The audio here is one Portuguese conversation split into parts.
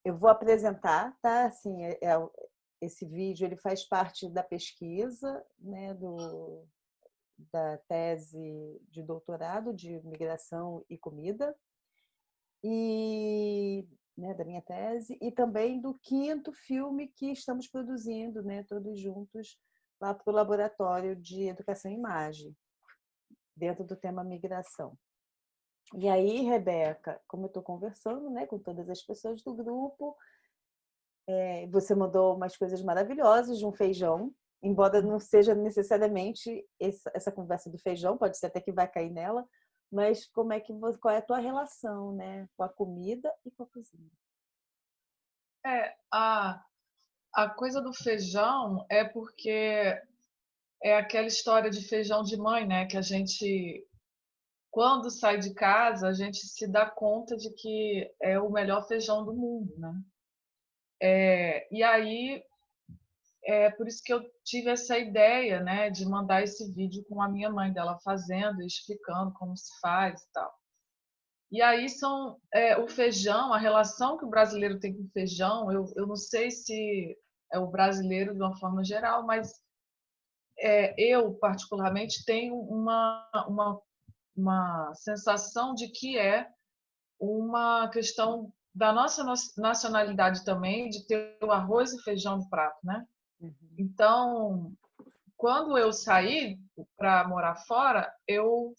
Eu vou apresentar, tá? Assim, esse vídeo ele faz parte da pesquisa, né, da tese de doutorado de migração e comida, e, né, da minha tese, e também do 5º filme que estamos produzindo, né, todos juntos, lá para o Laboratório de Educação e Imagem, dentro do tema migração. E aí, Rebeca, como eu estou conversando, né, com todas as pessoas do grupo, você mandou umas coisas maravilhosas de um feijão, embora não seja necessariamente essa conversa do feijão, pode ser até que vai cair nela, mas qual é a tua relação, né, com a comida e com a cozinha? A coisa do feijão é porque é aquela história de feijão de mãe, né? Que a gente, quando sai de casa, a gente se dá conta de que é o melhor feijão do mundo, né? E aí é por isso que eu tive essa ideia, né, de mandar esse vídeo com a minha mãe dela fazendo e explicando como se faz e tal. E aí o feijão, a relação que o brasileiro tem com o feijão, eu não sei se é o brasileiro de uma forma geral, mas eu particularmente tenho uma sensação de que é uma questão da nossa nacionalidade também, de ter o arroz e feijão no prato, né? Uhum. Então, quando eu saí para morar fora, eu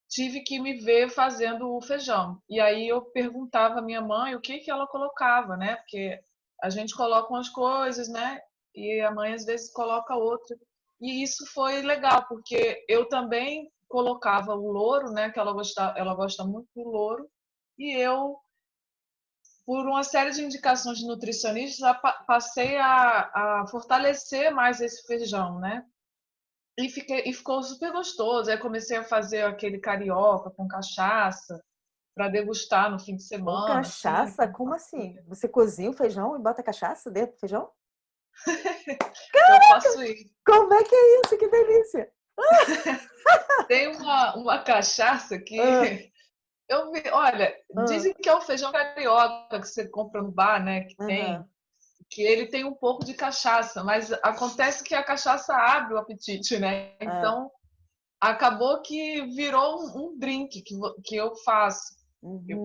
tive que me ver fazendo o feijão. E aí eu perguntava à minha mãe o que ela colocava, né? Porque a gente coloca umas coisas, né? E a mãe às vezes coloca outra. E isso foi legal, porque eu também colocava o louro, né? Que ela gosta muito do louro. E eu, por uma série de indicações de nutricionistas, passei a fortalecer mais esse feijão, né? E ficou super gostoso. Aí comecei a fazer aquele carioca com cachaça para degustar no fim de Com semana, assim. cachaça? Como assim? Você cozinha o feijão e bota cachaça dentro do feijão? Eu faço isso. Como é que é isso? Que delícia! Tem uma cachaça Ah, que eu vi, olha, ah, dizem que é o feijão carioca que você compra no bar, né? aham, Que ele tem um pouco de cachaça, mas acontece que a cachaça abre o apetite, né? ah, Então acabou que virou um drink que eu faço.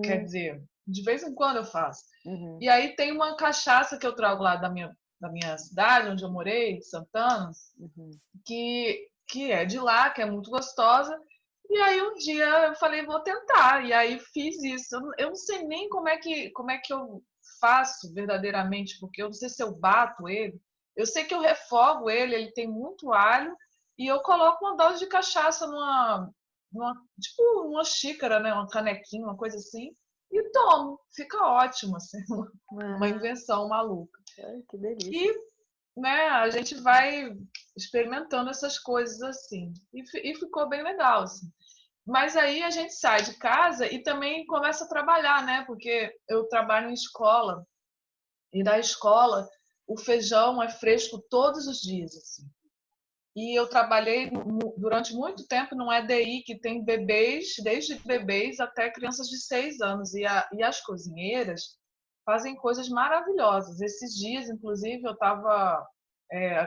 Quer uhum, dizer, de vez em quando eu faço. uhum, E aí tem uma cachaça que eu trago lá da minha cidade, onde eu morei, de Santana, uhum. que é de lá, que é muito gostosa. E aí um dia eu falei, vou tentar. E aí fiz isso. Eu não sei nem como é que eu faço verdadeiramente, porque eu não sei se eu bato ele. Eu sei que eu refogo ele tem muito alho, e eu coloco uma dose de cachaça tipo, numa xícara, né? Uma canequinha, uma coisa assim, e tomo. Fica ótimo, assim, uma Ah, invenção maluca. ai, que delícia. E, né, a gente vai experimentando essas coisas assim. E ficou bem legal, assim. Mas aí a gente sai de casa e também começa a trabalhar, né? Porque eu trabalho em escola, e na escola o feijão é fresco todos os dias, assim. E eu trabalhei durante muito tempo num EDI que tem bebês, desde bebês até crianças de 6 anos. E as cozinheiras fazem coisas maravilhosas. Esses dias, inclusive, eu estava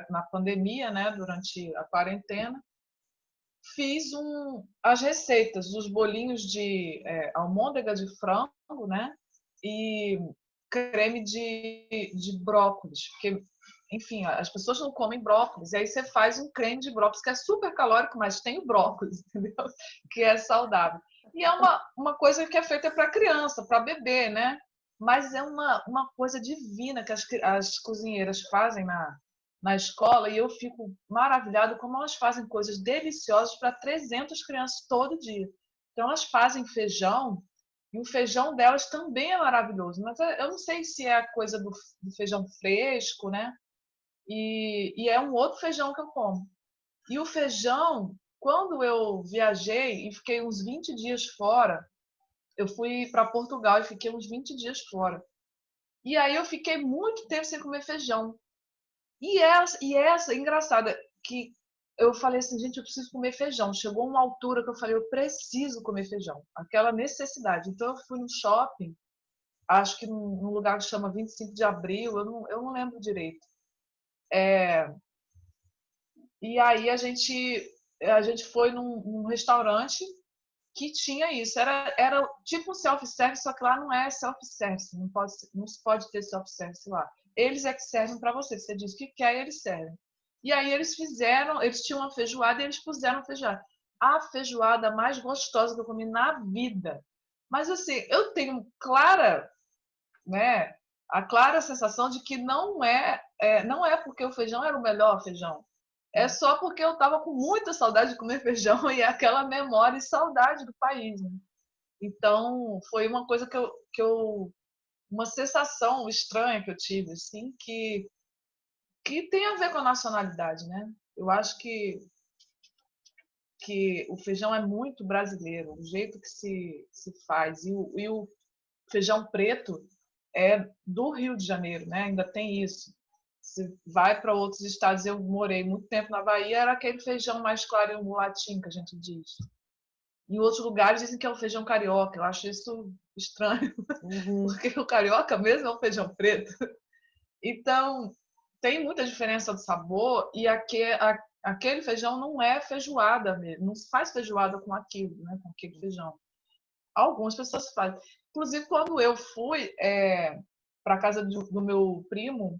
na pandemia, né, durante a quarentena, fiz as receitas dos bolinhos de almôndega de frango, né, e creme de brócolis, porque, enfim, as pessoas não comem brócolis, e aí você faz um creme de brócolis que é super calórico, mas tem o brócolis, entendeu? Que é saudável. E é uma coisa que é feita para criança, para bebê, né? Mas é uma coisa divina que as cozinheiras fazem na escola, e eu fico maravilhada como elas fazem coisas deliciosas para 300 crianças todo dia. Então, elas fazem feijão, e o feijão delas também é maravilhoso, mas eu não sei se é a coisa do feijão fresco, né? E é um outro feijão que eu como. E o feijão, quando eu viajei e fiquei uns 20 dias fora, eu fui para Portugal e fiquei uns 20 dias fora. E aí eu fiquei muito tempo sem comer feijão. E essa engraçada, que eu falei assim, gente, eu preciso comer feijão. Chegou uma altura que eu falei, eu preciso comer feijão. Aquela necessidade. Então eu fui no shopping, acho que num lugar que chama 25 de Abril, eu não lembro direito. E aí a gente foi num restaurante que tinha isso. Era tipo um self-service, só que lá não é self-service. Não se pode ter self-service lá. Eles é que servem para você. Você diz o que quer e eles servem. E aí eles tinham uma feijoada e eles puseram feijoada. A feijoada mais gostosa que eu comi na vida. Mas assim, eu tenho né, a clara sensação de que não é porque o feijão era o melhor feijão. É só porque eu estava com muita saudade de comer feijão e aquela memória e saudade do país. Né? Então, foi uma coisa uma sensação estranha que eu tive, assim, que tem a ver com a nacionalidade, né? Eu acho que o feijão é muito brasileiro, o jeito que se faz. E o feijão preto é do Rio de Janeiro, né? Ainda tem isso. Você vai para outros estados, eu morei muito tempo na Bahia, era aquele feijão mais claro e mulatinho que a gente diz. Em outros lugares dizem que é o feijão carioca. Eu acho isso estranho, porque o carioca mesmo é o feijão preto. Então, tem muita diferença do sabor e aquele feijão não é feijoada mesmo. Não se faz feijoada com aquilo, né? Com aquele feijão. Algumas pessoas fazem. Inclusive, quando eu fui para a casa do meu primo,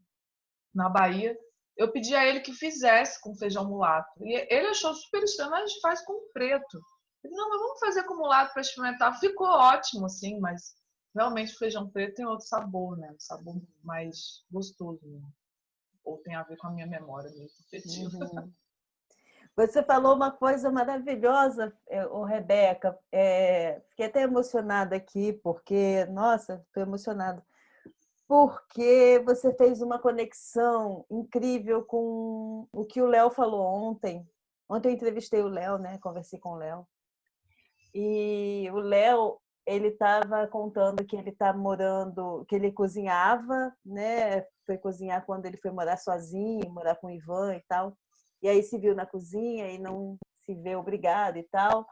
na Bahia, eu pedi a ele que fizesse com feijão mulato. E ele achou super estranho, mas a gente faz com preto. Ele, não, mas vamos fazer com mulato para experimentar. Ficou ótimo, assim, mas realmente o feijão preto tem outro sabor, né? Um sabor mais gostoso, né? Ou tem a ver com a minha memória mesmo, afetiva. Você falou uma coisa maravilhosa, Rebeca. Fiquei até emocionada aqui, porque, nossa, estou emocionada. Porque você fez uma conexão incrível com o que o Léo falou ontem. Ontem eu entrevistei o Léo, né? Conversei com o Léo. E o Léo, ele estava contando que ele está morando, que ele cozinhava, né? Foi cozinhar quando ele foi morar sozinho, morar com o Ivan e tal. E aí se viu na cozinha e não se vê obrigado e tal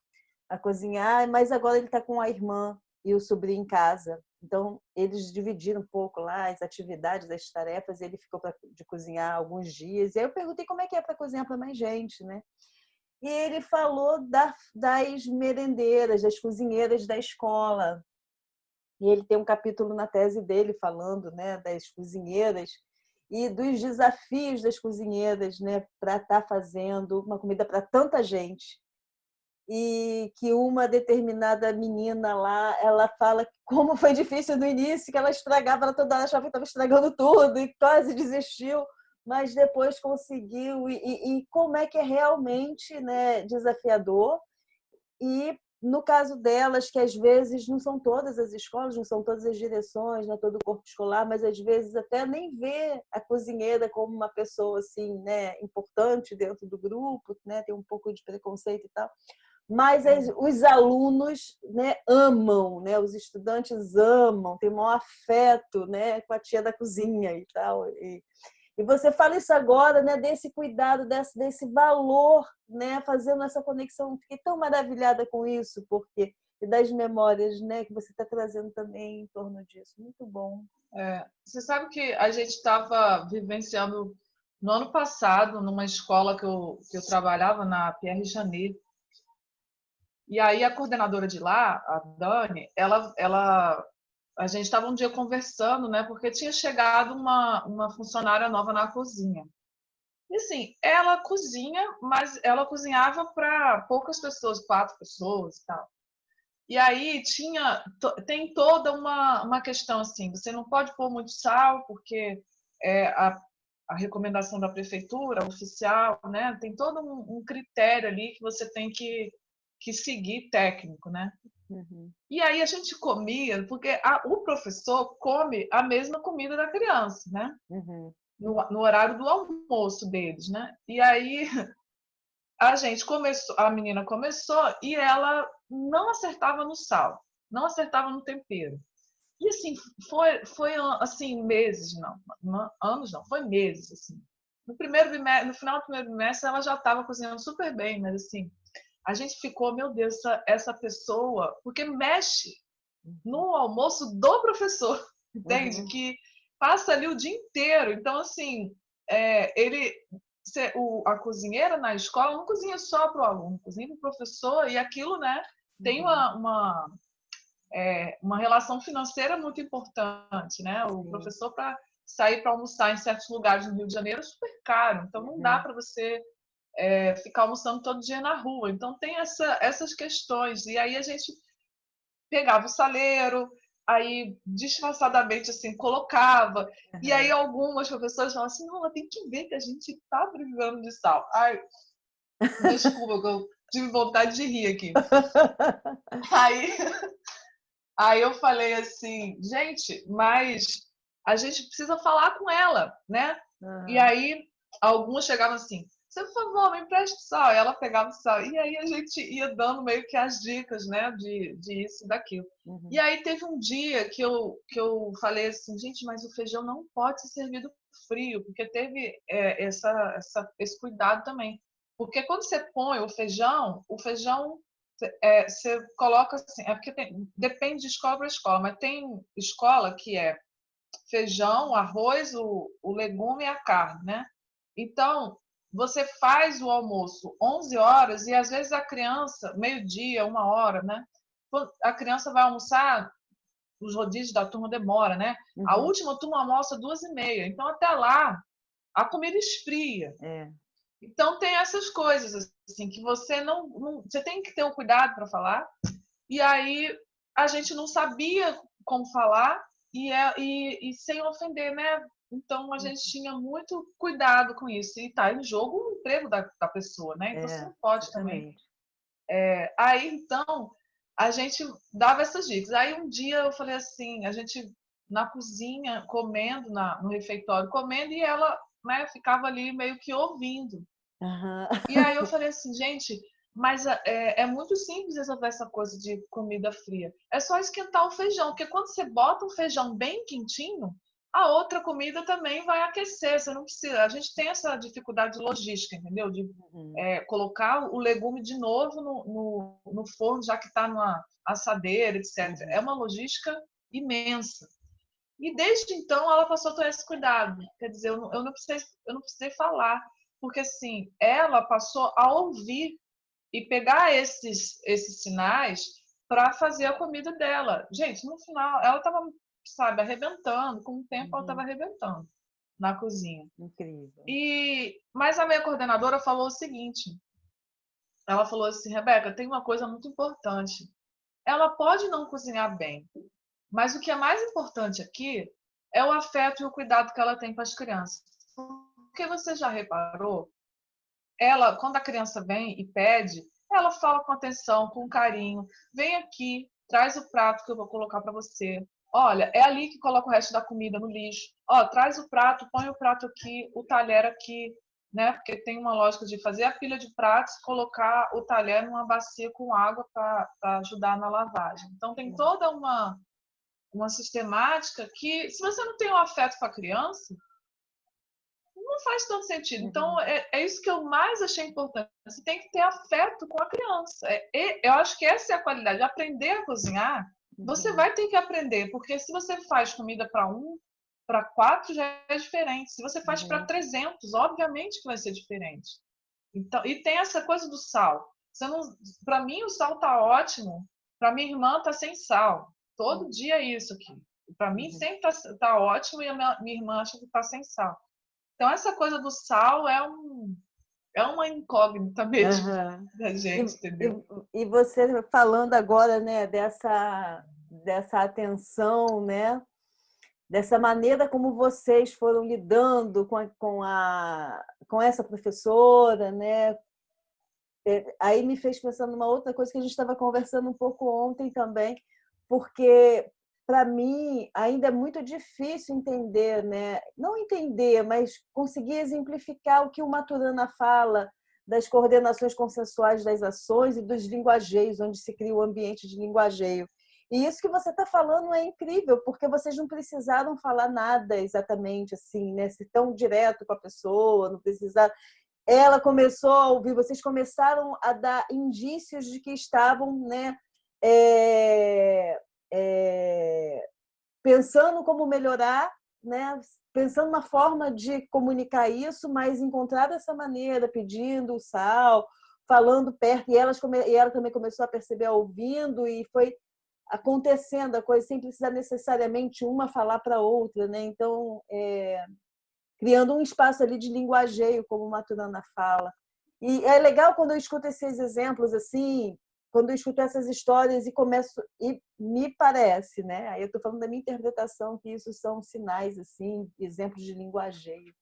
a cozinhar, mas agora ele está com a irmã e o sobrinho em casa. Então, eles dividiram um pouco lá as atividades, as tarefas, e ele ficou de cozinhar alguns dias. E aí eu perguntei como é que é para cozinhar para mais gente, né? E ele falou das merendeiras, das cozinheiras da escola. E ele tem um capítulo na tese dele falando, né, das cozinheiras e dos desafios das cozinheiras, né, para estar fazendo uma comida para tanta gente. E que uma determinada menina lá, ela fala como foi difícil no início, que ela estragava, ela toda hora achava que estava estragando tudo e quase desistiu, mas depois conseguiu. E como é que é realmente, né, desafiador. E no caso delas, que às vezes não são todas as escolas, não são todas as direções, não é todo o corpo escolar, mas às vezes até nem vê a cozinheira como uma pessoa assim, né, importante dentro do grupo, né, tem um pouco de preconceito e tal. Mas os alunos, né, amam, né, os estudantes amam, têm maior afeto, né, com a tia da cozinha e tal. E você fala isso agora, né, desse cuidado, desse valor, né, fazendo essa conexão. Fiquei tão maravilhada com isso, porque e das memórias, né, que você está trazendo também em torno disso. Muito bom. Você sabe que a gente estava vivenciando no ano passado, numa escola que eu trabalhava, na Pierre Janet. E aí a coordenadora de lá, a Dani, a gente estava um dia conversando, né? Porque tinha chegado uma funcionária nova na cozinha. E assim, ela cozinha, mas ela cozinhava para poucas pessoas, 4 pessoas e tal. E aí tem toda uma questão assim, você não pode pôr muito sal, porque é a recomendação da prefeitura, oficial, né? Tem todo um critério ali que você tem que seguir técnico, né? Uhum. E aí a gente comia, porque o professor come a mesma comida da criança, né? Uhum. No horário do almoço deles, né? E aí a menina começou e ela não acertava no sal, não acertava no tempero. E assim, foi assim, meses, não, anos não, foi meses, assim. no final do primeiro bimestre, ela já estava cozinhando super bem, mas assim, a gente ficou, meu Deus, essa pessoa, porque mexe no almoço do professor, entende? Que passa ali o dia inteiro. Então, assim, a cozinheira na escola não cozinha só para o aluno, cozinha para o professor, e aquilo, né, tem uma relação financeira muito importante, né? O professor, para sair para almoçar em certos lugares no Rio de Janeiro, é super caro. Então, não dá para você ficar almoçando todo dia na rua. Então, tem essas questões. E aí a gente pegava o saleiro, aí disfarçadamente assim colocava, e aí algumas professoras falavam assim, não, ela tem que ver que a gente está precisando de sal. Ai, desculpa, que eu tive vontade de rir aqui. Aí, aí eu falei assim, gente, mas a gente precisa falar com ela, né? E aí algumas chegavam assim, você, por favor, me empreste sal. E ela pegava o sal. E aí a gente ia dando meio que as dicas, né? De isso e daquilo. E aí teve um dia que eu falei assim, gente, mas o feijão não pode ser servido frio, porque teve esse cuidado também. Porque quando você põe o feijão você coloca assim, porque depende de escola para escola, mas tem escola que é feijão, arroz, o legume e a carne, né? Então, você faz o almoço 11 horas e às vezes a criança, meio-dia, 1 hora, né? A criança vai almoçar, os rodízios da turma demora, né? A última turma almoça 2h30. Então, até lá, a comida esfria. Então, tem essas coisas, assim, que você você tem que ter o cuidado para falar. E aí, a gente não sabia como falar e sem ofender, né? Então, a gente tinha muito cuidado com isso. E tá em jogo o emprego da pessoa, né? Então, você não pode também. Aí, então, a gente dava essas dicas. Aí, um dia, eu falei assim, a gente na cozinha, comendo, no refeitório, comendo, e ela, né, ficava ali meio que ouvindo. E aí eu falei assim, gente, mas é muito simples resolver essa coisa de comida fria. É só esquentar o feijão, porque quando você bota um feijão bem quentinho, a outra comida também vai aquecer. Você não precisa. A gente tem essa dificuldade logística, entendeu? De colocar o legume de novo no forno, já que está numa assadeira, etc. É uma logística imensa. E desde então ela passou a ter esse cuidado. Quer dizer, eu não precisei falar, porque assim, ela passou a ouvir e pegar esses sinais para fazer a comida dela. Gente, no final, ela estava, sabe, arrebentando. Com o tempo, ela estava arrebentando na cozinha. Incrível. Mas a minha coordenadora falou o seguinte: ela falou assim, Rebeca, tem uma coisa muito importante. Ela pode não cozinhar bem, mas o que é mais importante aqui é o afeto e o cuidado que ela tem com as crianças. Porque você já reparou? Ela, quando a criança vem e pede, ela fala com atenção, com carinho. Vem aqui, traz o prato que eu vou colocar para você. Olha, é ali que coloca o resto da comida no lixo. Ó, traz o prato, põe o prato aqui, o talher aqui, né? Porque tem uma lógica de fazer a pilha de pratos, colocar o talher numa bacia com água para ajudar na lavagem. Então tem toda uma sistemática que, se você não tem um afeto com a criança, não faz tanto sentido. Então, é isso que eu mais achei importante. Você tem que ter afeto com a criança. Eu acho que essa é a qualidade. Aprender a cozinhar, você vai ter que aprender, porque se você faz comida para 1, para 4, já é diferente. Se você faz para 300, obviamente que vai ser diferente. Então, e tem essa coisa do sal. Para mim, o sal tá ótimo. Para minha irmã, tá sem sal. Todo dia é isso aqui. Para mim, sempre tá ótimo e a minha irmã acha que tá sem sal. Então, essa coisa do sal é uma incógnita mesmo da gente, entendeu? E você falando agora, né, dessa atenção, né, dessa maneira como vocês foram lidando com essa professora, né? Aí me fez pensar numa outra coisa que a gente estava conversando um pouco ontem também, porque para mim ainda é muito difícil entender, né? Não entender, mas conseguir exemplificar o que o Maturana fala das coordenações consensuais das ações e dos linguageios, onde se cria o ambiente de linguageio. E isso que você está falando é incrível, porque vocês não precisaram falar nada exatamente assim, né? Se tão direto com a pessoa, não precisaram. Ela começou a ouvir, vocês começaram a dar indícios de que estavam, né, é, é, pensando como melhorar, né, pensando uma forma de comunicar isso, mas encontrar essa maneira, pedindo o sal, falando perto, e ela também começou a perceber ouvindo, e foi acontecendo a coisa sem precisar necessariamente uma falar para a outra, né? Então, criando um espaço ali de linguageio, como Maturana fala. E é legal quando eu escuto esses exemplos assim, quando eu escuto essas histórias e me parece, né? Aí eu estou falando da minha interpretação que isso são sinais assim, exemplos de linguageio.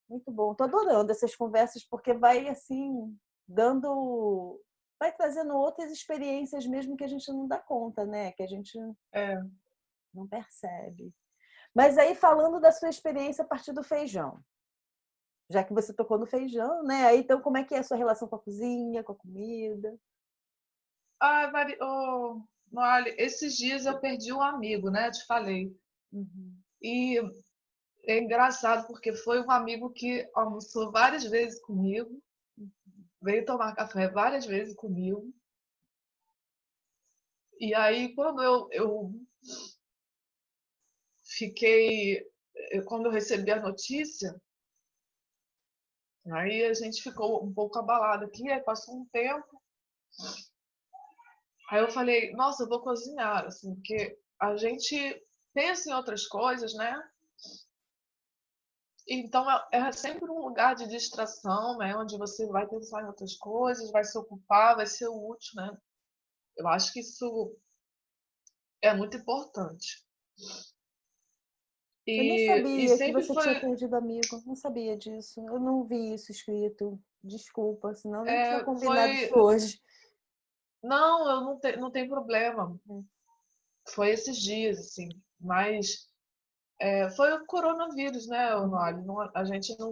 Muito bom. Estou adorando essas conversas porque vai assim vai trazendo outras experiências mesmo que a gente não dá conta, né? Que a gente não percebe. Mas aí falando da sua experiência a partir do feijão, já que você tocou no feijão, né? Aí, então, como é que é a sua relação com a cozinha, com a comida? Noali, esses dias eu perdi um amigo, né? Te falei. Uhum. E é engraçado porque foi um amigo que almoçou várias vezes comigo, veio tomar café várias vezes comigo. E aí, fiquei, quando eu recebi a notícia, aí a gente ficou um pouco abalado aqui, aí passou um tempo. Aí eu falei, nossa, eu vou cozinhar, assim, porque a gente pensa em outras coisas, né? Então é sempre um lugar de distração, né? Onde você vai pensar em outras coisas, vai se ocupar, vai ser útil, né? Eu acho que isso é muito importante. Eu nem E sabia que sempre você tinha foi, perdido amigo. Não sabia disso. Eu não vi isso escrito. Desculpa, senão eu nem tinha combinado isso hoje. não, eu não tem problema. Uhum. Foi esses dias, assim, mas foi o coronavírus, né, Honório? A gente Uhum.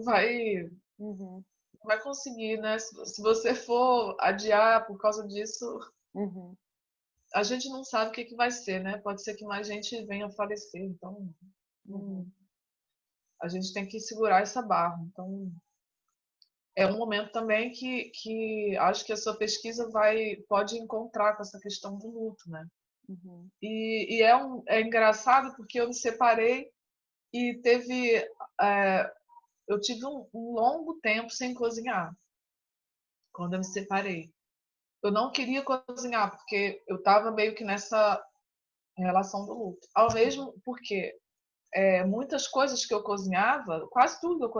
não vai conseguir, né? Se você for adiar por causa disso, Uhum. a gente não sabe o que vai ser, né? Pode ser que mais gente venha a falecer, então Uhum. a gente tem que segurar essa barra. Então é um momento também que acho que a sua pesquisa pode encontrar com essa questão do luto, né? Uhum. É engraçado porque eu me separei e eu tive um longo tempo sem cozinhar quando eu me separei. Eu não queria cozinhar porque eu estava meio que nessa relação do luto. Ao mesmo porque muitas coisas que eu cozinhava, quase tudo que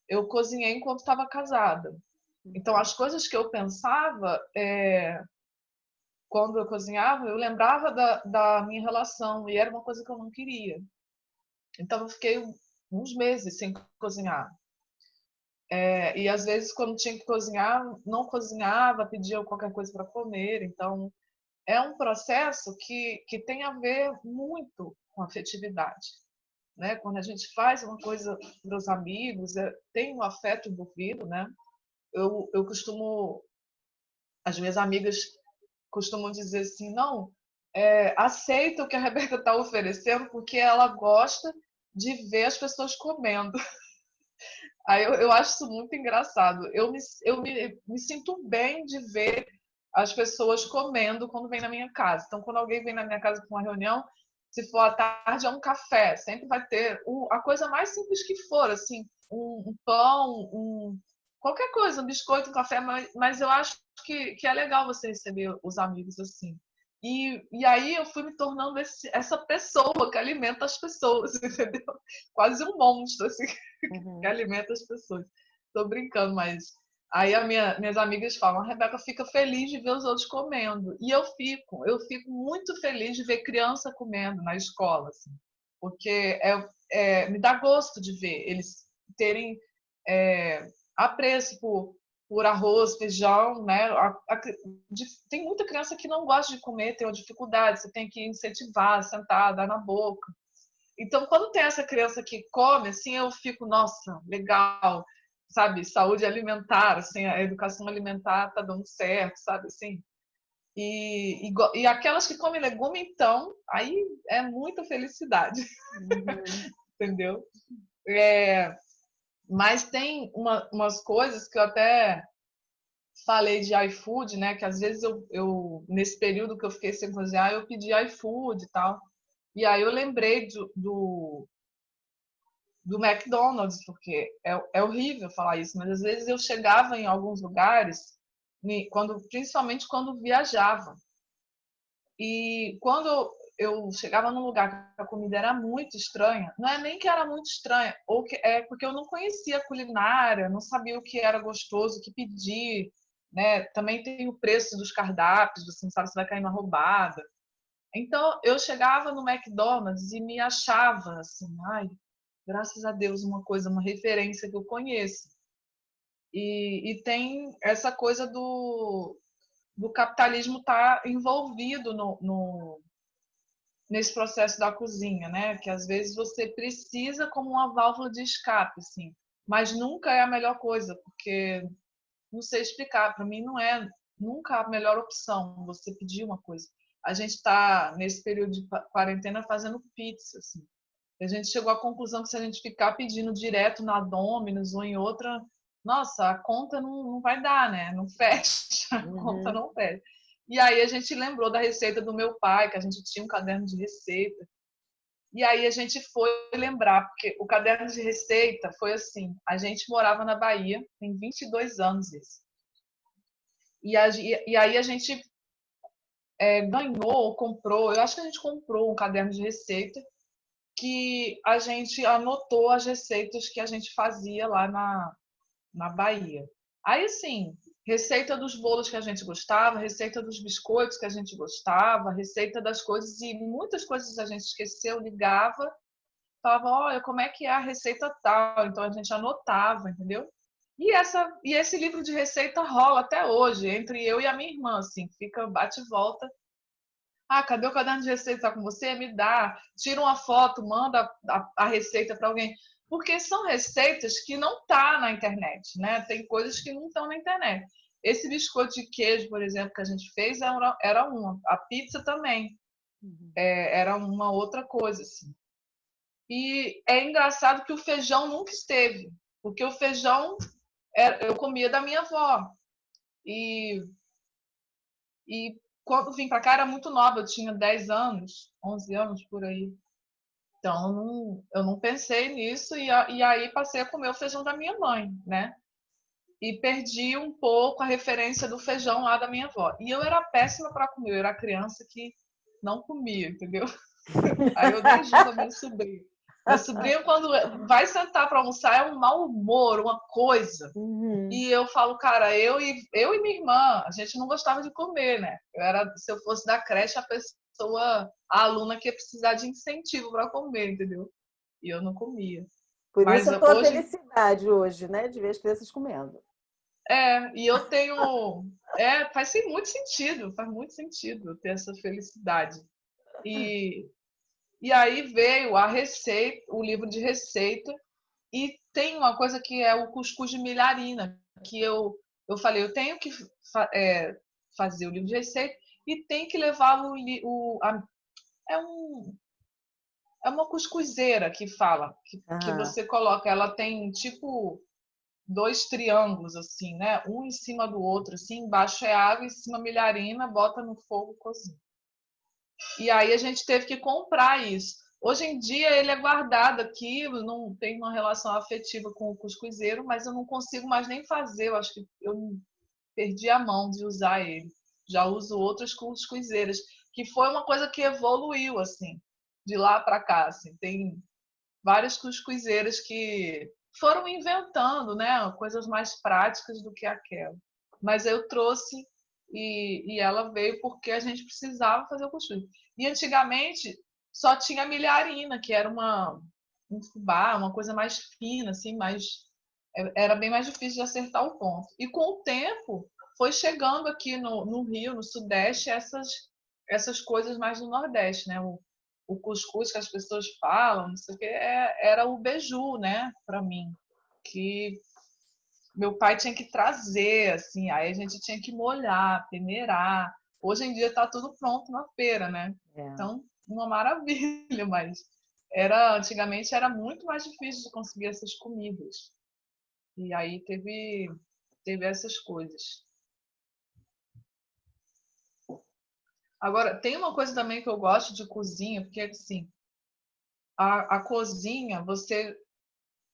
eu cozinhei enquanto estava casada. Então, as coisas que eu pensava quando eu cozinhava, eu lembrava da minha relação e era uma coisa que eu não queria. Então, eu fiquei uns meses sem cozinhar. E às vezes, quando tinha que cozinhar, não cozinhava, pedia qualquer coisa para comer. Então, é um processo que tem a ver muito com afetividade. Né? Quando a gente faz uma coisa para os amigos, tem um afeto envolvido, né? Eu costumo, as minhas amigas costumam dizer assim, não, aceita o que a Rebeca está oferecendo porque ela gosta de ver as pessoas comendo. Aí eu acho isso muito engraçado. Me sinto bem de ver as pessoas comendo quando vem na minha casa. Então, quando alguém vem na minha casa para uma reunião, se for à tarde, é um café. Sempre vai ter a coisa mais simples que for, assim, um pão, qualquer coisa, um biscoito, um café. Mas eu acho que é legal você receber os amigos assim. E aí eu fui me tornando essa pessoa que alimenta as pessoas, entendeu? Quase um monstro, assim, que Uhum. alimenta as pessoas. Tô brincando, mas aí minhas amigas falam, a Rebeca fica feliz de ver os outros comendo. E eu fico muito feliz de ver criança comendo na escola, assim, porque me dá gosto de ver eles terem apreço por arroz, feijão, né? Tem muita criança que não gosta de comer, tem uma dificuldade, você tem que incentivar, sentar, dar na boca. Então, quando tem essa criança que come, assim, eu fico, nossa, legal, sabe? Saúde alimentar, assim, a educação alimentar tá dando certo, sabe? Assim, E aquelas que comem legume, então, aí é muita felicidade, Uhum. entendeu? Mas tem umas coisas que eu até falei de iFood, né? Que às vezes nesse período que eu fiquei sem cozinhar, eu pedi iFood e tal. E aí eu lembrei do McDonald's, porque é horrível falar isso, mas às vezes eu chegava em alguns lugares, principalmente quando viajava. E quando eu chegava num lugar que a comida era muito estranha, não é nem que era muito estranha, é porque eu não conhecia a culinária, não sabia o que era gostoso, o que pedir, né? Também tem o preço dos cardápios, você não sabe se vai cair uma roubada. Então eu chegava no McDonald's e me achava assim, ai, graças a Deus, uma coisa, uma referência que eu conheço. E tem essa coisa do capitalismo estar envolvido nesse processo da cozinha, né? Que às vezes você precisa como uma válvula de escape, assim, mas nunca é a melhor coisa, porque não sei explicar, para mim não é nunca a melhor opção você pedir uma coisa. A gente está nesse período de quarentena fazendo pizza, assim. A gente chegou à conclusão que se a gente ficar pedindo direto na Domino's ou em outra, nossa, a conta não vai dar, né? Não fecha, a conta Uhum. não fecha. E aí a gente lembrou da receita do meu pai, que a gente tinha um caderno de receita. E aí a gente foi lembrar, porque o caderno de receita foi assim, a gente morava na Bahia, tem 22 anos isso. E aí a gente ganhou ou comprou, eu acho que a gente comprou um caderno de receita que a gente anotou as receitas que a gente fazia lá na Bahia. Aí, assim, receita dos bolos que a gente gostava, receita dos biscoitos que a gente gostava, receita das coisas, e muitas coisas a gente esqueceu, ligava, falava, olha, como é que é a receita tal? Então a gente anotava, entendeu? E esse livro de receita rola até hoje, entre eu e a minha irmã, assim, fica bate e volta. Ah, cadê o caderno de receita? Tá com você? Me dá. Tira uma foto, manda a receita para alguém. Porque são receitas que não tá na internet, né? Tem coisas que não estão na internet. Esse biscoito de queijo, por exemplo, que a gente fez era uma. A pizza também Uhum. era uma outra coisa, assim. E é engraçado que o feijão nunca esteve, porque o feijão eu comia da minha avó. E E quando vim para cá era muito nova, eu tinha 10 anos, 11 anos por aí. Então eu não pensei nisso e aí passei a comer o feijão da minha mãe, né? E perdi um pouco a referência do feijão lá da minha avó. E eu era péssima para comer, eu era criança que não comia, entendeu? Aí eu nem julgo a minha sobrinha. Minha sobrinha, quando vai sentar para almoçar, é um mau humor, uma coisa. Uhum. E eu falo, cara, eu e minha irmã, a gente não gostava de comer, né? Se eu fosse da creche, a aluna que ia precisar de incentivo para comer, entendeu? E eu não comia. Por isso Mas a tua hoje, felicidade hoje, né? De ver as crianças comendo. e eu tenho, faz muito sentido eu ter essa felicidade. E, e aí veio a receita, o livro de receita, e tem uma coisa que é o cuscuz de milharina, que eu falei, eu tenho que fazer o livro de receita e tem que levar é, um, é uma cuscuzeira que fala, que Aham. você coloca, ela tem tipo dois triângulos assim, né? Um em cima do outro, assim, embaixo é água, em cima milharina, bota no fogo, cozinha. E aí a gente teve que comprar isso. Hoje em dia ele é guardado aqui, não tem uma relação afetiva com o cuscuzeiro, mas eu não consigo mais nem fazer. Eu acho que eu perdi a mão de usar ele. Já uso outras cuscuzeiras, que foi uma coisa que evoluiu assim, de lá para cá. Assim. Tem várias cuscuzeiras que foram inventando, né, coisas mais práticas do que aquela. Mas eu trouxe e ela veio porque a gente precisava fazer o cuscuz. E antigamente só tinha milharina, que era um fubá, uma coisa mais fina, assim, era bem mais difícil de acertar o ponto. E com o tempo foi chegando aqui no Rio, no Sudeste, essas coisas mais do Nordeste, né? O cuscuz que as pessoas falam, não sei o que, era o beiju, né, para mim, que meu pai tinha que trazer, assim, aí a gente tinha que molhar, peneirar. Hoje em dia está tudo pronto na feira, né? É. Então, uma maravilha, mas antigamente era muito mais difícil de conseguir essas comidas. E aí teve essas coisas. Agora, tem uma coisa também que eu gosto de cozinha, porque assim, a cozinha,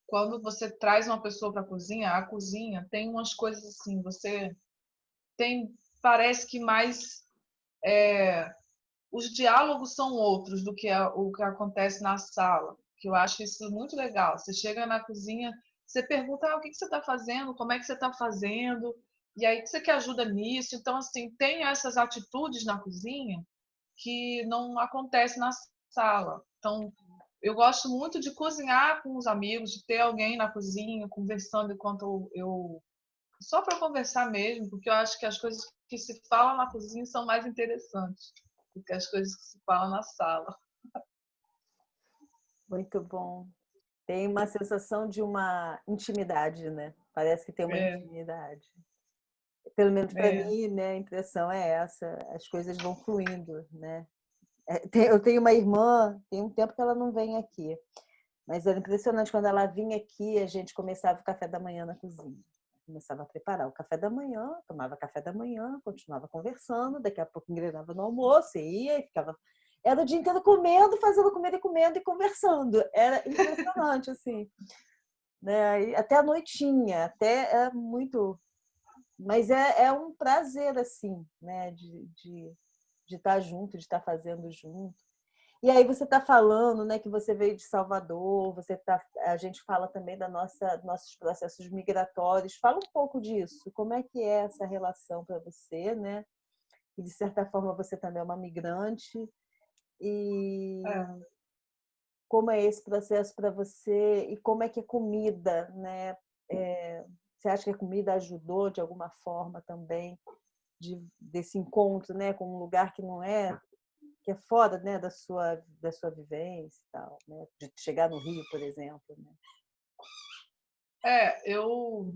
quando você traz uma pessoa para a cozinha tem umas coisas assim, você tem, parece que mais os diálogos são outros do que o que acontece na sala, que eu acho isso muito legal. Você chega na cozinha, você pergunta, o que você está fazendo, como é que você está fazendo, e aí você quer ajuda nisso. Então, assim, tem essas atitudes na cozinha que não acontece na sala. Então, eu gosto muito de cozinhar com os amigos, de ter alguém na cozinha conversando enquanto eu só para conversar mesmo, porque eu acho que as coisas que se falam na cozinha são mais interessantes do que as coisas que se falam na sala. Muito bom. Tem uma sensação de uma intimidade, né? Parece que tem uma É, intimidade. Pelo menos para é, mim, né, a impressão é essa, as coisas vão fluindo, né? Eu tenho uma irmã, tem um tempo que ela não vem aqui, mas era impressionante quando ela vinha aqui, a gente começava o café da manhã na cozinha. Começava a preparar o café da manhã, tomava café da manhã, continuava conversando, daqui a pouco engrenava no almoço, ia e ficava. Era o dia inteiro comendo, fazendo comida e comendo e conversando. Era impressionante, assim. Né? E até a noitinha, até é muito. Mas é um prazer, assim, né? De estar junto, de estar fazendo junto. E aí você está falando, né, que você veio de Salvador, a gente fala também nossos processos migratórios. Fala um pouco disso. Como é que é essa relação para você, né? E de certa forma você também é uma migrante. E é. como é esse processo para você e como é que a comida, né? Você acha que a comida ajudou de alguma forma também desse encontro, né, com um lugar que não é que é fora, né, da sua vivência e tal, né? De chegar no Rio, por exemplo, né? Eu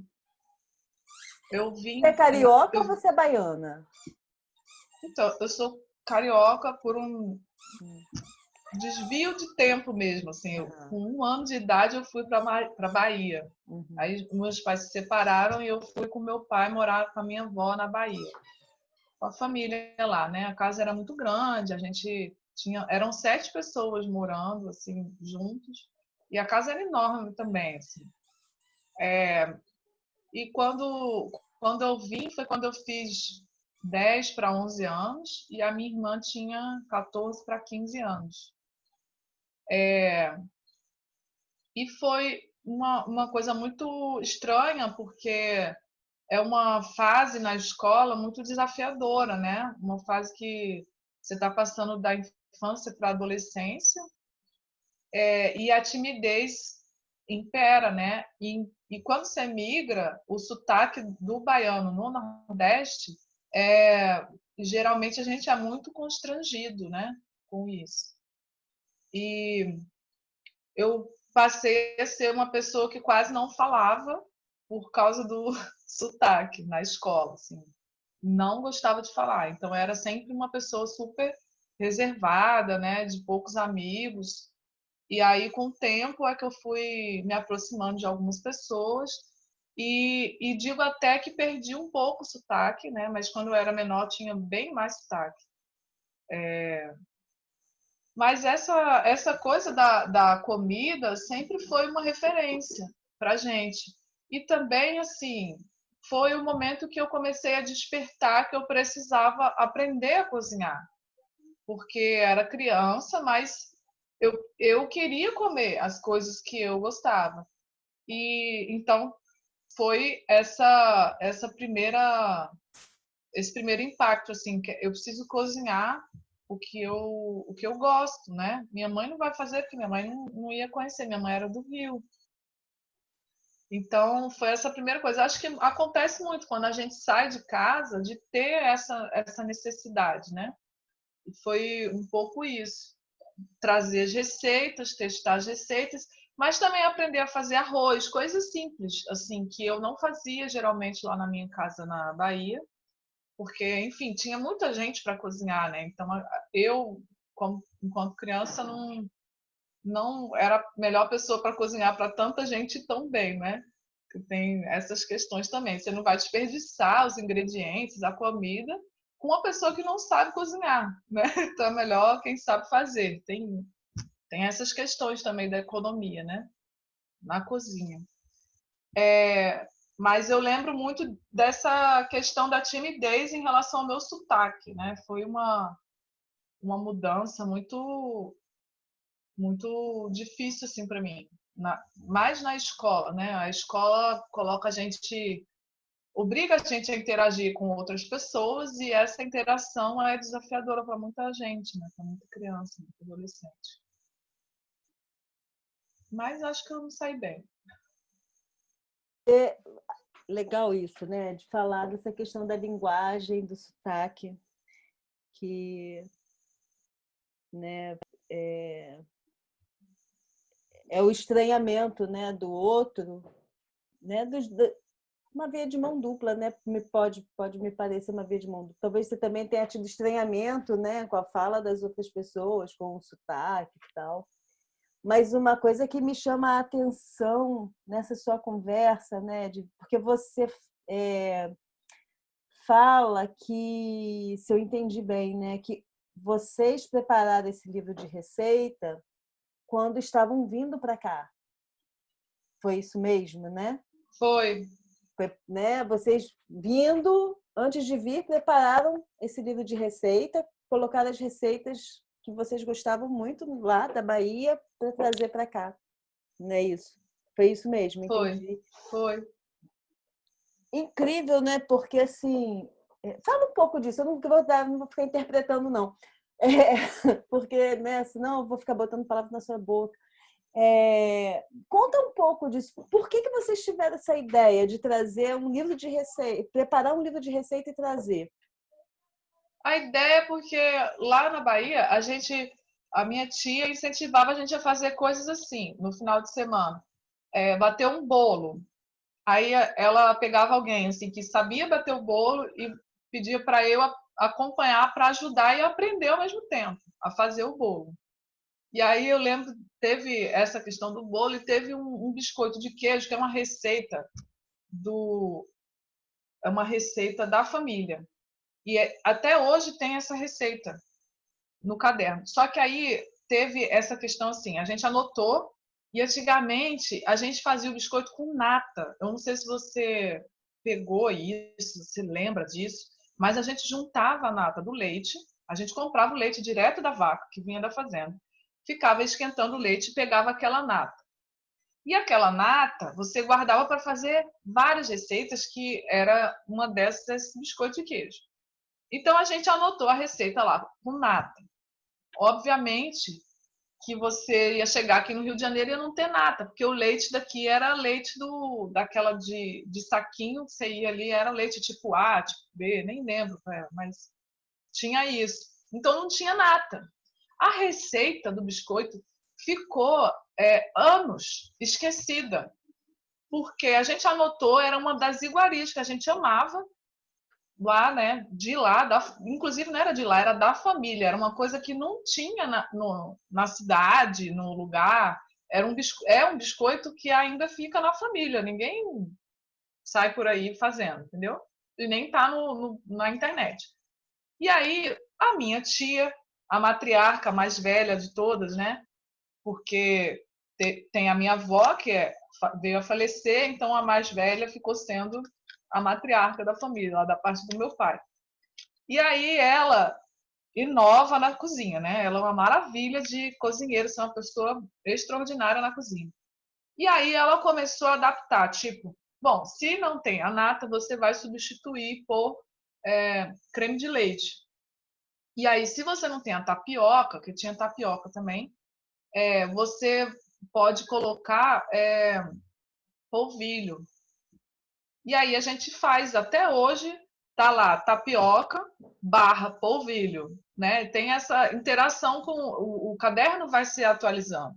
Você é vim. carioca ou você é baiana? Então, eu sou carioca por um Hum. desvio de tempo mesmo. Assim, Aham. com 1 ano de idade, eu fui para Bahia. Uhum. Aí, meus pais se separaram e eu fui com meu pai morar com a minha avó na Bahia, com a família lá, né? A casa era muito grande, a gente eram 7 pessoas morando assim juntos e a casa era enorme também, assim. E quando eu vim foi quando eu fiz 10 para 11 anos e a minha irmã tinha 14 para 15 anos. E foi uma coisa muito estranha, porque é uma fase na escola muito desafiadora, né? Uma fase que você está passando da infância para a adolescência, e a timidez impera, né? E quando você migra, o sotaque do baiano no Nordeste, geralmente a gente é muito constrangido, né? Com isso. E eu passei a ser uma pessoa que quase não falava por causa do sotaque na escola, assim. Não gostava de falar, então era sempre uma pessoa super reservada, né, de poucos amigos. E aí com o tempo é que eu fui me aproximando de algumas pessoas e digo até que perdi um pouco o sotaque, né, mas quando eu era menor tinha bem mais sotaque. Mas essa coisa da comida sempre foi uma referência para gente. E também, assim, foi o momento que eu comecei a despertar que eu precisava aprender a cozinhar. Porque era criança, mas eu queria comer as coisas que eu gostava. E então foi esse primeiro impacto, assim, que eu preciso cozinhar o que eu gosto, né? Minha mãe não vai fazer, porque minha mãe não ia conhecer, minha mãe era do Rio. Então, foi essa primeira coisa. Acho que acontece muito quando a gente sai de casa de ter essa necessidade, né? E foi um pouco isso. Trazer as receitas, testar as receitas, mas também aprender a fazer arroz, coisas simples, assim, que eu não fazia geralmente lá na minha casa na Bahia, porque, enfim, tinha muita gente para cozinhar, né? Então, eu, enquanto criança, não era a melhor pessoa para cozinhar para tanta gente tão bem, né? Tem essas questões também. Você não vai desperdiçar os ingredientes, a comida, com uma pessoa que não sabe cozinhar, né? Então é melhor quem sabe fazer. Tem essas questões também da economia, né? Na cozinha. Mas eu lembro muito dessa questão da timidez em relação ao meu sotaque, né? Foi uma mudança muito difícil assim para mim, mais na escola, né? A escola coloca a gente, obriga a gente a interagir com outras pessoas e essa interação é desafiadora para muita gente, né? Para muita criança, muito adolescente. Mas acho que eu não saí bem. É legal isso, né? De falar dessa questão da linguagem, do sotaque, que, né, é o estranhamento, né, do outro, né, uma via de mão dupla, né? Pode me parecer uma via de mão dupla. Talvez você também tenha tido estranhamento, né, com a fala das outras pessoas, com o sotaque e tal. Mas uma coisa que me chama a atenção nessa sua conversa, né, porque você fala que, se eu entendi bem, né, que vocês prepararam esse livro de receita quando estavam vindo para cá. Foi isso mesmo, né? Foi, Né? Vocês vindo, antes de vir, prepararam esse livro de receita, colocaram as receitas que vocês gostavam muito lá da Bahia para trazer para cá. Não é isso? Foi isso mesmo, entendi. Foi. Incrível, né? Porque assim, fala um pouco disso, eu não vou ficar interpretando, não. Porque, né, senão eu vou ficar botando palavras na sua boca. Conta um pouco disso. Por que vocês tiveram essa ideia de trazer um livro de receita, preparar um livro de receita e trazer? A ideia é porque lá na Bahia, a minha tia incentivava a gente a fazer coisas assim, no final de semana. Bater um bolo. Aí ela pegava alguém assim que sabia bater o bolo e pedia para eu acompanhar para ajudar e aprender ao mesmo tempo a fazer o bolo. E aí eu lembro, teve essa questão do bolo e teve um biscoito de queijo que do é uma receita da família. E até hoje tem essa receita no caderno. Só que aí teve essa questão assim, a gente anotou e antigamente a gente fazia o biscoito com nata. Eu não sei se você pegou isso, se lembra disso, mas a gente juntava a nata do leite, a gente comprava o leite direto da vaca, que vinha da fazenda, ficava esquentando o leite e pegava aquela nata. E aquela nata você guardava para fazer várias receitas, que era uma dessas biscoito de queijo. Então a gente anotou a receita lá com nata. Obviamente que você ia chegar aqui no Rio de Janeiro e ia não ter nata, porque o leite daqui era leite daquela de saquinho, que você ia ali, era leite tipo A, tipo B, nem lembro, mas tinha isso. Então não tinha nata. A receita do biscoito ficou anos esquecida, porque a gente anotou, era uma das iguarias que a gente amava, lá, né, de lá, inclusive não era de lá, era da família, era uma coisa que não tinha na cidade, no lugar, é um biscoito que ainda fica na família, ninguém sai por aí fazendo, entendeu? E nem tá na internet. E aí, a minha tia, a matriarca mais velha de todas, né, porque tem a minha avó, veio a falecer, então a mais velha ficou sendo a matriarca da família, lá da parte do meu pai. E aí ela inova na cozinha, né? Ela é uma maravilha de cozinheira, é uma pessoa extraordinária na cozinha. E aí ela começou a adaptar, tipo, bom, se não tem a nata, você vai substituir por creme de leite. E aí, se você não tem a tapioca, que tinha tapioca também, você pode colocar polvilho. E aí a gente faz até hoje, tá lá, tapioca barra polvilho, né? Tem essa interação com o caderno, vai se atualizando.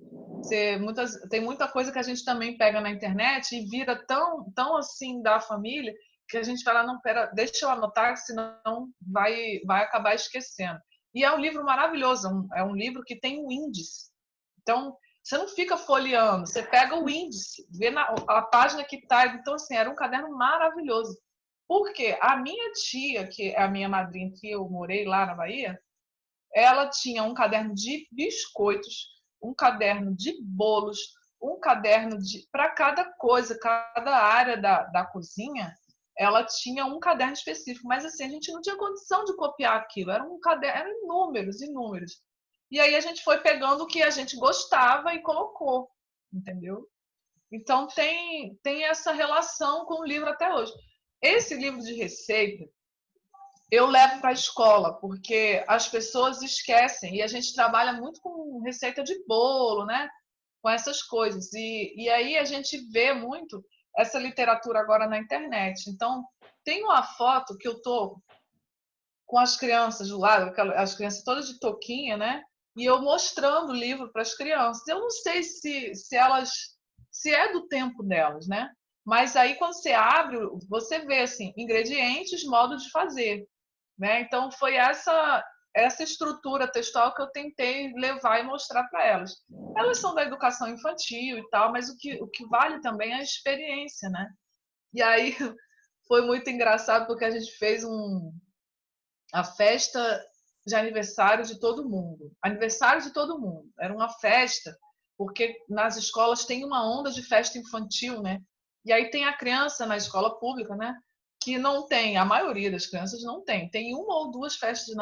Tem muita coisa que a gente também pega na internet e vira tão assim da família que a gente fala, não, pera, deixa eu anotar, senão vai acabar esquecendo. E é um livro maravilhoso, é um livro que tem um índice. Então, você não fica folheando, você pega o índice, vê a página que está. Então, assim, era um caderno maravilhoso. Porque a minha tia, que é a minha madrinha, que eu morei lá na Bahia, ela tinha um caderno de biscoitos, um caderno de bolos, um caderno para cada coisa, cada área da cozinha, ela tinha um caderno específico. Mas assim, a gente não tinha condição de copiar aquilo, era um caderno, eram inúmeros, inúmeros. E aí a gente foi pegando o que a gente gostava e colocou, entendeu? Então tem essa relação com o livro até hoje. Esse livro de receita, eu levo para a escola, porque as pessoas esquecem, e a gente trabalha muito com receita de bolo, né? Com essas coisas. E aí a gente vê muito essa literatura agora na internet. Então, tem uma foto que eu tô com as crianças do lado, as crianças todas de touquinha, né? E eu mostrando o livro para as crianças. Eu não sei se elas, se é do tempo delas, né? Mas aí quando você abre, você vê assim, ingredientes, modo de fazer, né? Então foi essa estrutura textual que eu tentei levar e mostrar para elas. Elas são da educação infantil e tal, mas o que vale também é a experiência, né? E aí foi muito engraçado porque a gente fez a festa de aniversário de todo mundo. Aniversário de todo mundo. Era uma festa, porque nas escolas tem uma onda de festa infantil, né? E aí tem a criança na escola pública, né? Que não tem, a maioria das crianças não tem. Tem uma ou duas festas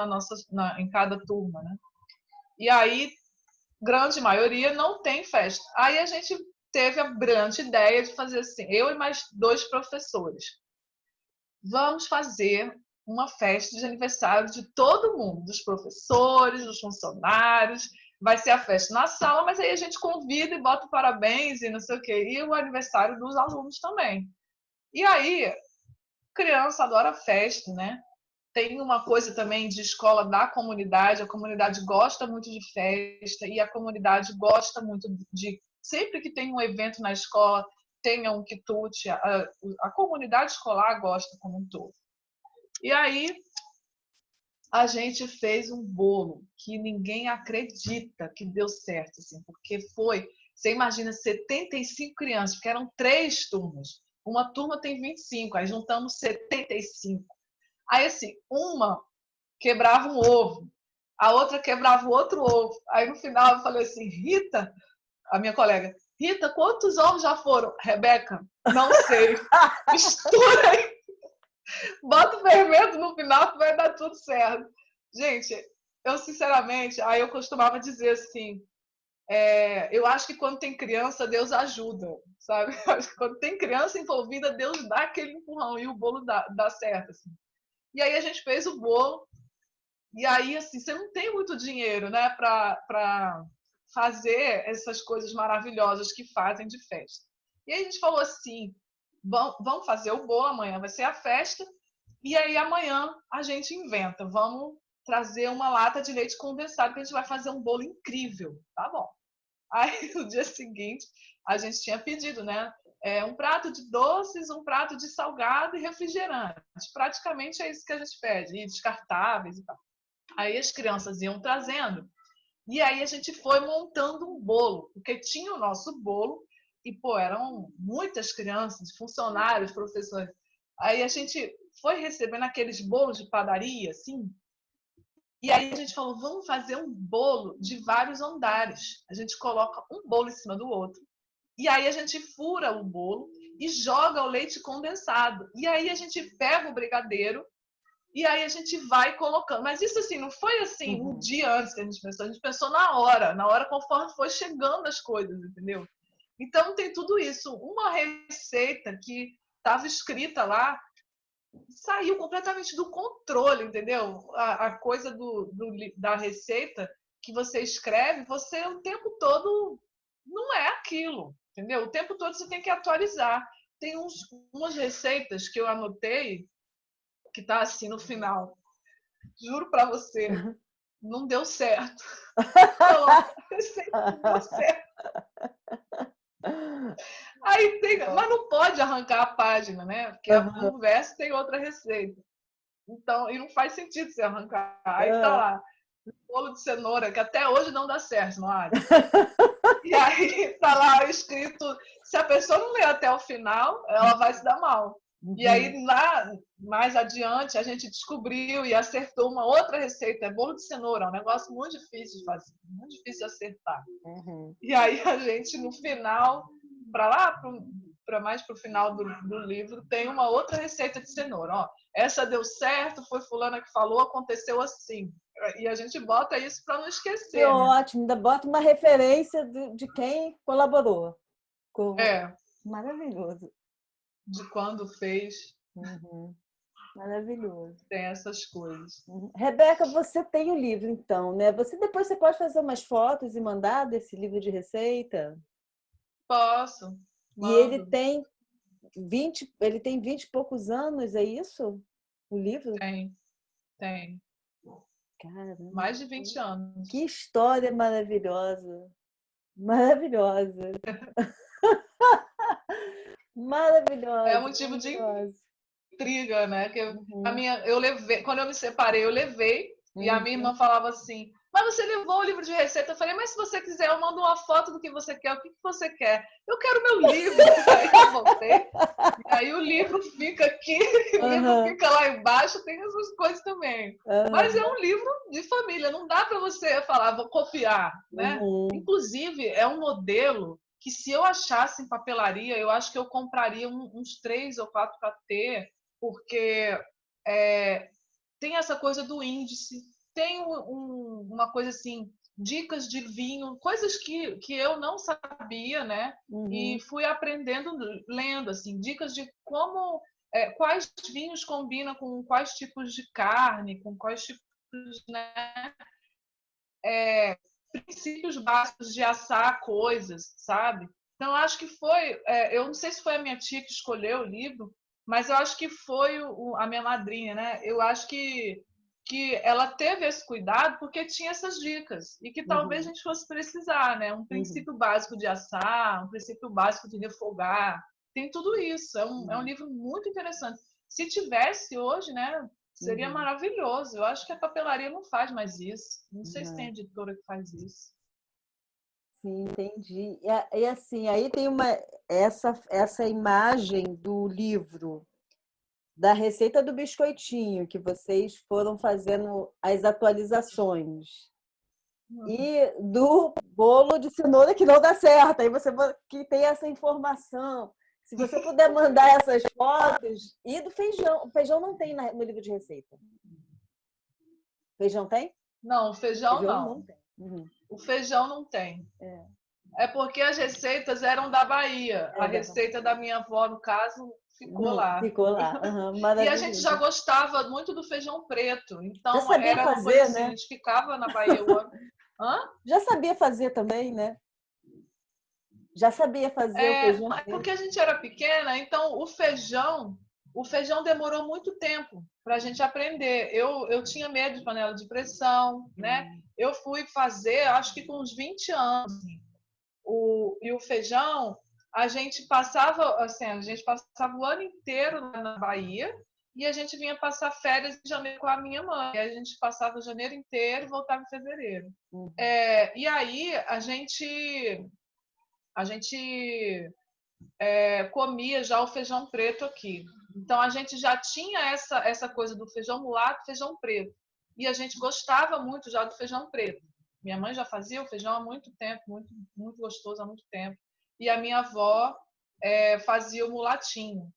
em cada turma, né? E aí, grande maioria não tem festa. Aí a gente teve a grande ideia de fazer assim, eu e mais dois professores. Vamos fazer uma festa de aniversário de todo mundo, dos professores, dos funcionários. Vai ser a festa na sala, mas aí a gente convida e bota parabéns e não sei o quê. E o aniversário dos alunos também. E aí, criança adora festa, né? Tem uma coisa também de escola da comunidade, a comunidade gosta muito de festa e a comunidade gosta muito de, sempre que tem um evento na escola, tenha um quitute, a comunidade escolar gosta como um todo. E aí a gente fez um bolo que ninguém acredita que deu certo, assim, porque você imagina 75 crianças, porque eram 3 turmas. Uma turma tem 25, aí juntamos 75. Aí, assim, uma quebrava um ovo, a outra quebrava o outro ovo. Aí, no final, eu falei assim, Rita, a minha colega, Rita, quantos ovos já foram? Rebeca, não sei. Mistura aí, bota o fermento no final que vai dar tudo certo. Gente, eu sinceramente, aí eu costumava dizer assim, eu acho que quando tem criança, Deus ajuda, sabe? Eu acho que quando tem criança envolvida, Deus dá aquele empurrão e o bolo dá certo. Assim. E aí a gente fez o bolo, e aí, assim, você não tem muito dinheiro, né, para fazer essas coisas maravilhosas que fazem de festa. E aí a gente falou assim, vamos fazer o bolo, amanhã vai ser a festa, e aí amanhã a gente inventa, vamos trazer uma lata de leite condensado que a gente vai fazer um bolo incrível, tá bom. Aí no dia seguinte a gente tinha pedido, né, um prato de doces, um prato de salgado e refrigerante. Praticamente é isso que a gente pede, e descartáveis e tal. Aí as crianças iam trazendo, e aí a gente foi montando um bolo, porque tinha o nosso bolo, e, pô, eram muitas crianças, funcionários, professores. Aí a gente foi recebendo aqueles bolos de padaria, assim, e aí a gente falou, vamos fazer um bolo de vários andares. A gente coloca um bolo em cima do outro, e aí a gente fura o bolo e joga o leite condensado. E aí a gente pega o brigadeiro e aí a gente vai colocando. Mas isso assim, não foi assim um dia antes que a gente pensou na hora conforme foi chegando as coisas, entendeu? Então tem tudo isso. Uma receita que estava escrita lá saiu completamente do controle, entendeu? A coisa da receita que você escreve, você o tempo todo não é aquilo, entendeu? O tempo todo você tem que atualizar. Tem umas receitas que eu anotei que tá assim no final. Juro para você, não deu certo. Não, a receita não deu certo. Aí tem, mas não pode arrancar a página, né? Porque um verso tem outra receita. Então, e não faz sentido você arrancar. Aí tá lá, bolo de cenoura, que até hoje não dá certo, não acha? E aí tá lá escrito, se a pessoa não ler até o final, ela vai se dar mal. E aí lá, mais adiante, a gente descobriu e acertou uma outra receita, é bolo de cenoura, é um negócio muito difícil de fazer, muito difícil de acertar. E aí a gente, no final, para lá, para mais para o final do livro, tem uma outra receita de cenoura. Ó, essa deu certo, foi fulana que falou, aconteceu assim. E a gente bota isso para não esquecer. Que ótimo, ainda bota uma referência de quem colaborou. Maravilhoso. De quando fez. Maravilhoso. Tem essas coisas. Rebeca, você tem o livro, então, né? Depois você pode fazer umas fotos e mandar desse livro de receita? Posso. Mando. E ele tem 20 e poucos anos, é isso? O livro? Tem. Caramba. Mais de 20 anos. Que história maravilhosa. Maravilhosa. Maravilhosa. É um motivo de intriga, né? Que eu levei, quando eu me separei, eu levei, e a minha irmã falava assim: mas você levou o livro de receita? Eu falei: mas se você quiser, eu mando uma foto do que você quer. O que você quer? Eu quero meu livro. Aí eu voltei. E aí o livro fica aqui, o livro fica lá embaixo, tem essas coisas também. Mas é um livro de família, não dá para você falar, vou copiar, né? Inclusive, é um modelo que, se eu achasse em papelaria, eu acho que eu compraria uns 3 ou 4 para ter, porque tem essa coisa do índice, tem uma coisa assim, dicas de vinho, coisas que eu não sabia, né? E fui aprendendo lendo, assim, dicas de como, quais vinhos combinam com quais tipos de carne, com quais tipos, né? Princípios básicos de assar coisas, sabe? Então, acho que foi, eu não sei se foi a minha tia que escolheu o livro, mas eu acho que foi a minha madrinha, né? Eu acho que ela teve esse cuidado porque tinha essas dicas e que talvez a gente fosse precisar, né? Um princípio básico de assar, um princípio básico de refogar, tem tudo isso. É um livro muito interessante. Se tivesse hoje, né? Seria maravilhoso. Eu acho que a papelaria não faz mais isso. Não sei se tem editora que faz isso. Sim, entendi. E assim, aí tem essa imagem do livro, da receita do biscoitinho, que vocês foram fazendo as atualizações. E do bolo de cenoura que não dá certo. Aí você que tem essa informação. Se você puder mandar essas fotos. E do feijão. O feijão não tem no livro de receita. Feijão tem? Não, o feijão não tem. O feijão não tem. É porque as receitas eram da Bahia. A receita da minha avó, no caso, ficou lá. Ficou lá. E a gente já gostava muito do feijão preto. Então, já sabia era fazer, uma coisa assim, né? a gente ficava na Bahia o ano. Já sabia fazer também, né? Já sabia fazer o feijão. Porque a gente era pequena, então o feijão demorou muito tempo para a gente aprender. Eu tinha medo de panela de pressão, né? Eu fui fazer, acho que com uns 20 anos. E o feijão, a gente passava o ano inteiro na Bahia e a gente vinha passar férias em janeiro com a minha mãe. A gente passava o janeiro inteiro e voltava em fevereiro. E aí a gente comia já o feijão preto aqui. Então a gente já tinha essa coisa do feijão mulato, feijão preto. E a gente gostava muito já do feijão preto. Minha mãe já fazia o feijão há muito tempo, muito, muito gostoso há muito tempo. E a minha avó fazia o mulatinho.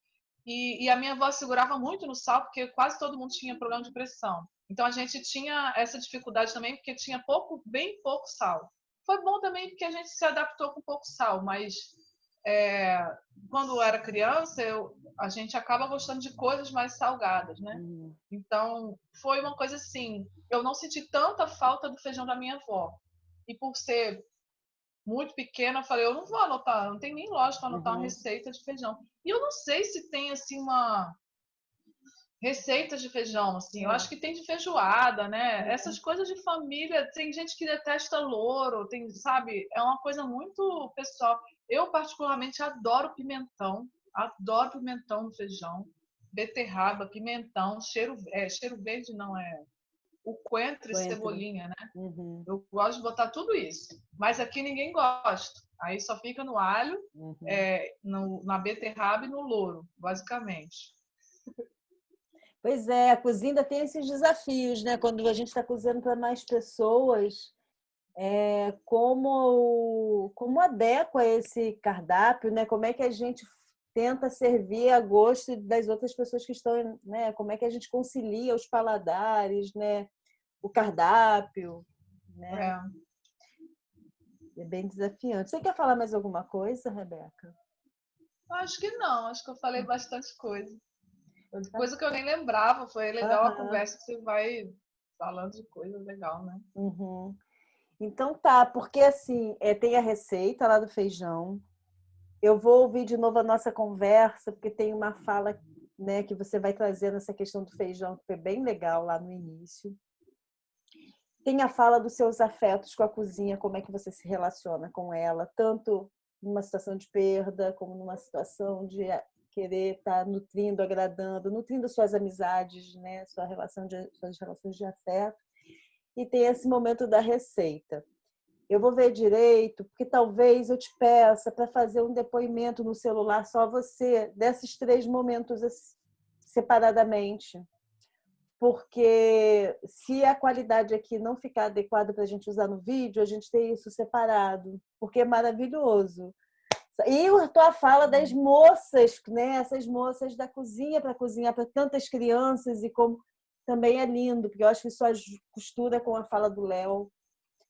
E a minha avó segurava muito no sal, porque quase todo mundo tinha problema de pressão. Então a gente tinha essa dificuldade também, porque tinha bem pouco sal. Foi bom também porque a gente se adaptou com pouco sal, mas quando era criança, a gente acaba gostando de coisas mais salgadas, né? Então, foi uma coisa assim, eu não senti tanta falta do feijão da minha avó. E por ser muito pequena, eu falei, eu não vou anotar, não tem nem lógica anotar uma receita de feijão. E eu não sei se tem, assim, uma receitas de feijão, assim. Eu acho que tem de feijoada, né? É. Essas coisas de família. Tem gente que detesta louro, tem, sabe? É uma coisa muito pessoal. Eu, particularmente, adoro pimentão no feijão. Beterraba, pimentão, cheiro verde não é. O coentro e Coentro. cebolinha, né? Uhum, Eu gosto de botar tudo isso. Mas aqui ninguém gosta. Aí só fica no alho, uhum. na beterraba e no louro, basicamente. Pois é, a cozinha ainda tem esses desafios, né? Quando a gente está cozinhando para mais pessoas, como adequa esse cardápio, né? Como é que a gente tenta servir a gosto das outras pessoas que estão, né? Como é que a gente concilia os paladares, né? O cardápio, né? É. É bem desafiante. Você quer falar mais alguma coisa, Rebeca? Acho que não, acho que eu falei bastante coisa. Tá. Coisa que eu nem lembrava, foi legal a Aham. conversa que você vai falando de coisa legal, né? Uhum. Então tá, porque assim, tem a receita lá do feijão. Eu vou ouvir de novo a nossa conversa, porque tem uma fala, né, que você vai trazendo essa questão do feijão, que foi bem legal lá no início. Tem a fala dos seus afetos com a cozinha, como é que você se relaciona com ela, tanto numa situação de perda, como numa situação de querer estar nutrindo, agradando, nutrindo suas amizades, né, suas relações de afeto. E tem esse momento da receita. Eu vou ver direito, porque talvez eu te peça para fazer um depoimento no celular, só você, desses 3 momentos separadamente. Porque se a qualidade aqui não ficar adequada para a gente usar no vídeo, a gente tem isso separado, porque é maravilhoso. E a tua fala das moças, né? Essas moças da cozinha para cozinhar para tantas crianças, e como também é lindo, porque eu acho que isso costura com a fala do Léo,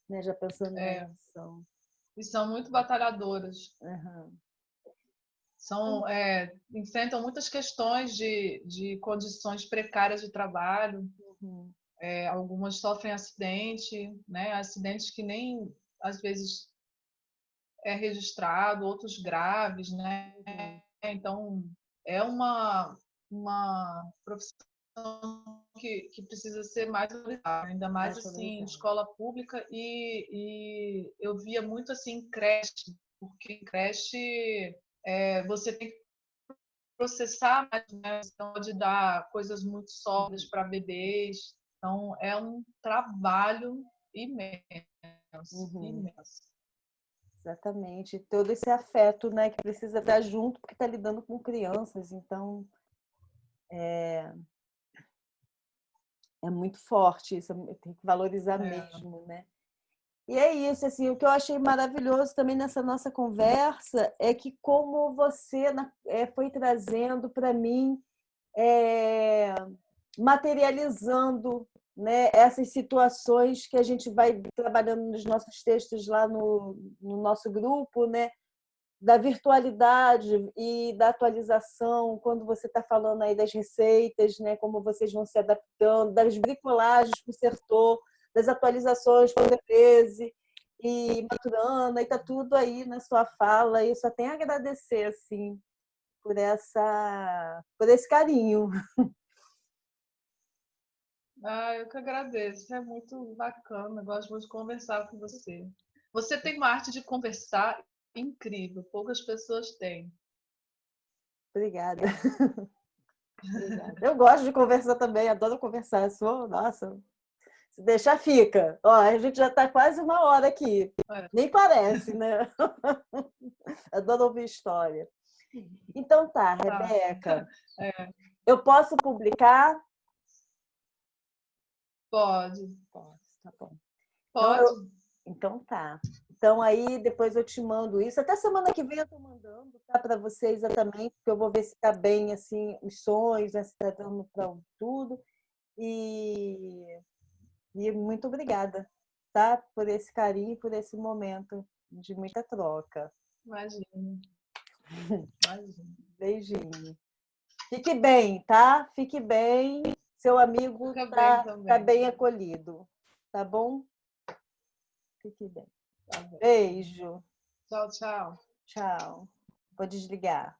né? Já pensando na É, edição. e são muito batalhadoras. Uhum. Enfrentam muitas questões de condições precárias de trabalho. Uhum. Algumas sofrem acidente, né? Acidentes que nem às vezes é registrado, outros graves, né? Uhum. Então, é uma profissão que precisa ser mais valorizada, ainda mais Mais assim, em valorizado. escola pública e eu via muito assim em creche, porque em creche você tem que processar, mas né, você não pode dar coisas muito sólidas para bebês, então é um trabalho imenso, Uhum. imenso. Exatamente. Todo esse afeto, né, que precisa estar junto, porque está lidando com crianças, então é muito forte isso, tem que valorizar É, mesmo, né? E é isso, assim, o que eu achei maravilhoso também nessa nossa conversa é que como você foi trazendo para mim, é, materializando, né, essas situações que a gente vai trabalhando nos nossos textos lá no nosso grupo, né, da virtualidade e da atualização, quando você está falando aí das receitas, né, como vocês vão se adaptando, das bricolagens para o Sertor, das atualizações para o Deprese e Maturana, e está tudo aí na sua fala, e eu só tenho a agradecer assim, por esse carinho. eu que agradeço, é muito bacana, gosto muito de conversar com você. Você tem uma arte de conversar incrível, poucas pessoas têm. Obrigada. Obrigada. Eu gosto de conversar também, adoro conversar. Nossa, se deixar, fica. Ó, a gente já está quase 1 hora aqui. É, Nem parece, né? Adoro ouvir história. Então tá, tá. Rebeca. É, Eu posso publicar? pode, Posso, tá bom. Então, pode. então tá. Então aí depois eu te mando isso. Até semana que vem eu estou mandando, tá, para vocês exatamente, porque eu vou ver se está bem assim os sons, né, se está dando para tudo. E muito obrigada, tá? Por esse carinho, por esse momento de muita troca. Imagina, imagina. Beijinho. Fique bem, tá? Fique bem. Seu amigo Fica bem tá também. bem acolhido, tá bom? Fique bem. Tá bem. Beijo. Tchau, tchau. Tchau. Vou desligar.